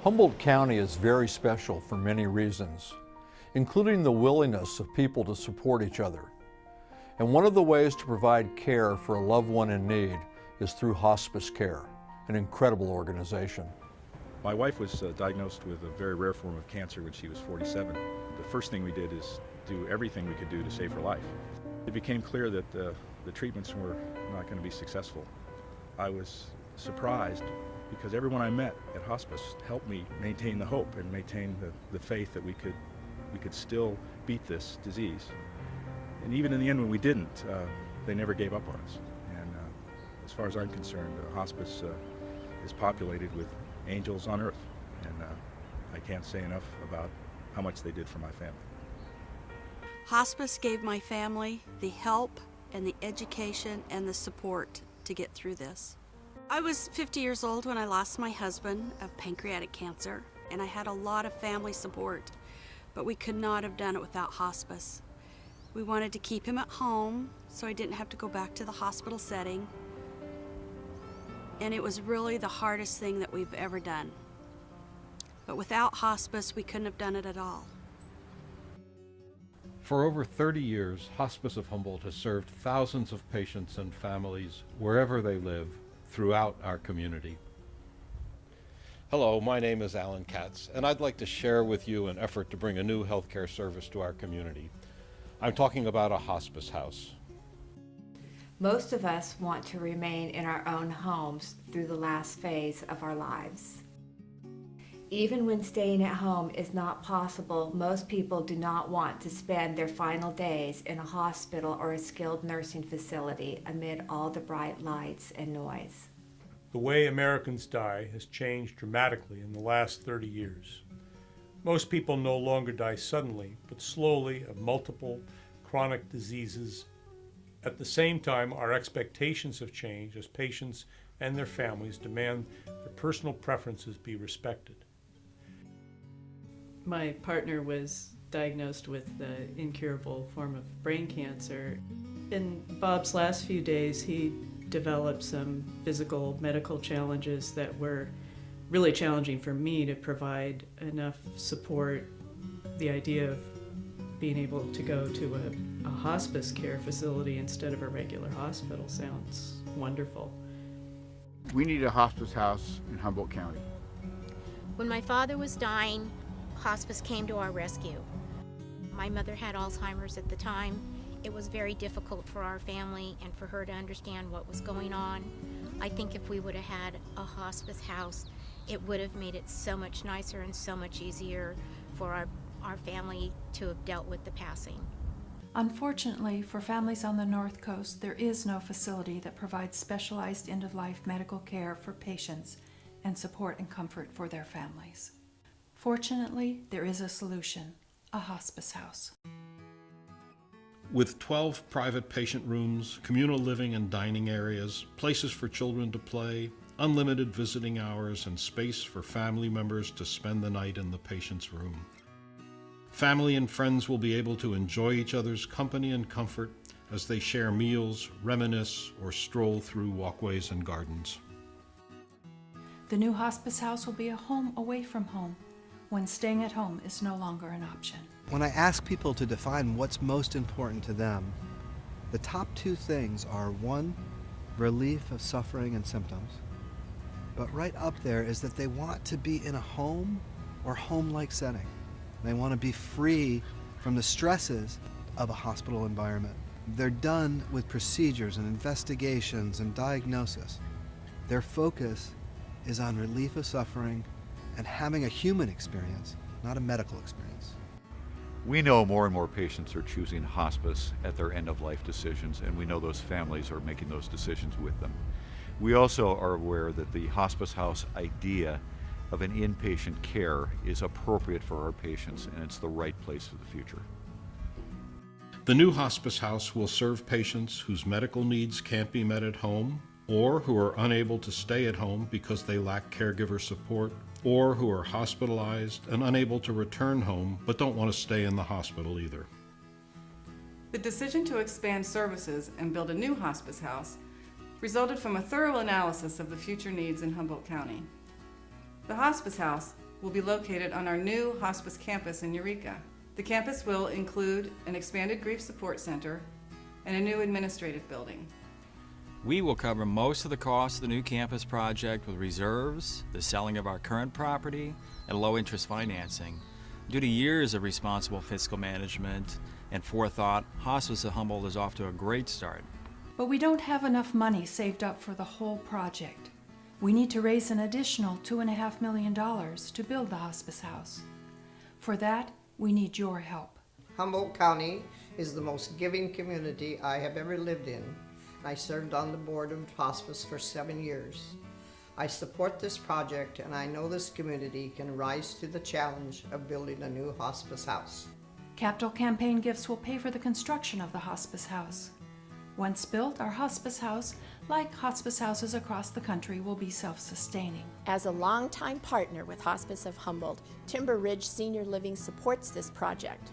Humboldt County is very special for many reasons, including the willingness of people to support each other. And one of the ways to provide care for a loved one in need is through hospice care, an incredible organization. My wife was diagnosed with a very rare form of cancer when she was 47. The first thing we did is do everything we could do to save her life. It became clear that the treatments were not going to be successful. I was surprised because everyone I met at hospice helped me maintain the hope and maintain the faith that we could still beat this disease. And even in the end when we didn't, they never gave up on us. And as far as I'm concerned, hospice is populated with angels on earth, and I can't say enough about how much they did for my family. Hospice gave my family the help and the education and the support to get through this. I was 50 years old when I lost my husband of pancreatic cancer, and I had a lot of family support, but we could not have done it without hospice. We wanted to keep him at home so I didn't have to go back to the hospital setting, and it was really the hardest thing that we've ever done. But without hospice, we couldn't have done it at all. For over 30 years, Hospice of Humboldt has served thousands of patients and families wherever they live throughout our community. Hello, my name is Alan Katz, and I'd like to share with you an effort to bring a new healthcare service to our community. I'm talking about a hospice house. Most of us want to remain in our own homes through the last phase of our lives. Even when staying at home is not possible, most people do not want to spend their final days in a hospital or a skilled nursing facility amid all the bright lights and noise. The way Americans die has changed dramatically in the last 30 years. Most people no longer die suddenly, but slowly of multiple chronic diseases. At the same time, our expectations have changed as patients and their families demand their personal preferences be respected. My partner was diagnosed with the incurable form of brain cancer. In Bob's last few days, he developed some physical medical challenges that were really challenging for me to provide enough support. The idea of being able to go to a hospice care facility instead of a regular hospital sounds wonderful. We need a hospice house in Humboldt County. When my father was dying, hospice came to our rescue. My mother had Alzheimer's at the time. It was very difficult for our family and for her to understand what was going on. I think if we would have had a hospice house, it would have made it so much nicer and so much easier for our family to have dealt with the passing. Unfortunately, for families on the North Coast, there is no facility that provides specialized end-of-life medical care for patients and support and comfort for their families. Fortunately, there is a solution, a hospice house. With 12 private patient rooms, communal living and dining areas, places for children to play, unlimited visiting hours, and space for family members to spend the night in the patient's room. Family and friends will be able to enjoy each other's company and comfort as they share meals, reminisce, or stroll through walkways and gardens. The new hospice house will be a home away from home, when staying at home is no longer an option. When I ask people to define what's most important to them, the top two things are: one, relief of suffering and symptoms, but right up there is that they want to be in a home or home-like setting. They want to be free from the stresses of a hospital environment. They're done with procedures and investigations and diagnosis. Their focus is on relief of suffering and having a human experience, not a medical experience. We know more and more patients are choosing hospice at their end-of-life decisions, and we know those families are making those decisions with them. We also are aware that the hospice house idea of an inpatient care is appropriate for our patients, and it's the right place for the future. The new hospice house will serve patients whose medical needs can't be met at home, or who are unable to stay at home because they lack caregiver support, or who are hospitalized and unable to return home but don't want to stay in the hospital either. The decision to expand services and build a new hospice house resulted from a thorough analysis of the future needs in Humboldt County. The hospice house will be located on our new hospice campus in Eureka. The campus will include an expanded grief support center and a new administrative building. We will cover most of the cost of the new campus project with reserves, the selling of our current property, and low-interest financing. Due to years of responsible fiscal management and forethought, Hospice of Humboldt is off to a great start. But we don't have enough money saved up for the whole project. We need to raise an additional $2.5 million to build the Hospice House. For that, we need your help. Humboldt County is the most giving community I have ever lived in. I served on the board of hospice for 7 years. I support this project, and I know this community can rise to the challenge of building a new hospice house. Capital campaign gifts will pay for the construction of the Hospice House. Once built, our Hospice House, like hospice houses across the country, will be self-sustaining. As a longtime partner with Hospice of Humboldt, Timber Ridge Senior Living supports this project.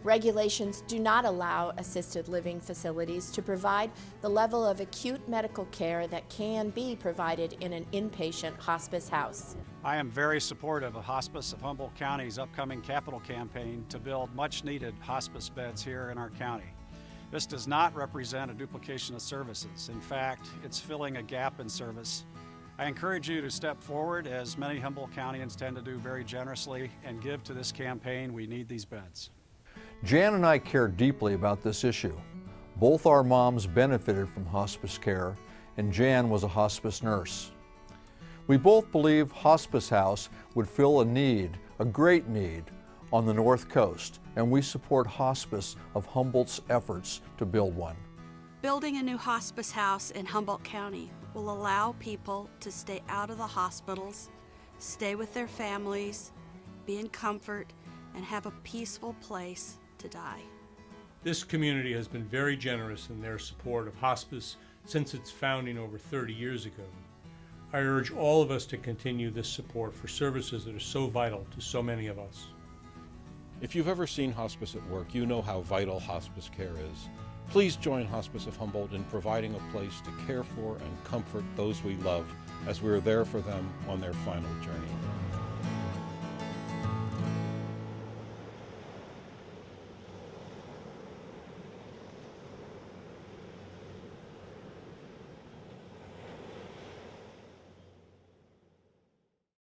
Regulations do not allow assisted living facilities to provide the level of acute medical care that can be provided in an inpatient hospice house. I am very supportive of Hospice of Humboldt County's upcoming capital campaign to build much-needed hospice beds here in our county. This does not represent a duplication of services. In fact, it's filling a gap in service. I encourage you to step forward, as many Humboldt Countyans tend to do very generously, and give to this campaign. We need these beds. Jan and I care deeply about this issue. Both our moms benefited from hospice care, and Jan was a hospice nurse. We both believe Hospice House would fill a need, a great need, on the North Coast, and we support Hospice of Humboldt's efforts to build one. Building a new hospice house in Humboldt County will allow people to stay out of the hospitals, stay with their families, be in comfort, and have a peaceful place to die. This community has been very generous in their support of hospice since its founding over 30 years ago. I urge all of us to continue this support for services that are so vital to so many of us. If you've ever seen hospice at work, you know how vital hospice care is. Please join Hospice of Humboldt in providing a place to care for and comfort those we love as we are there for them on their final journey.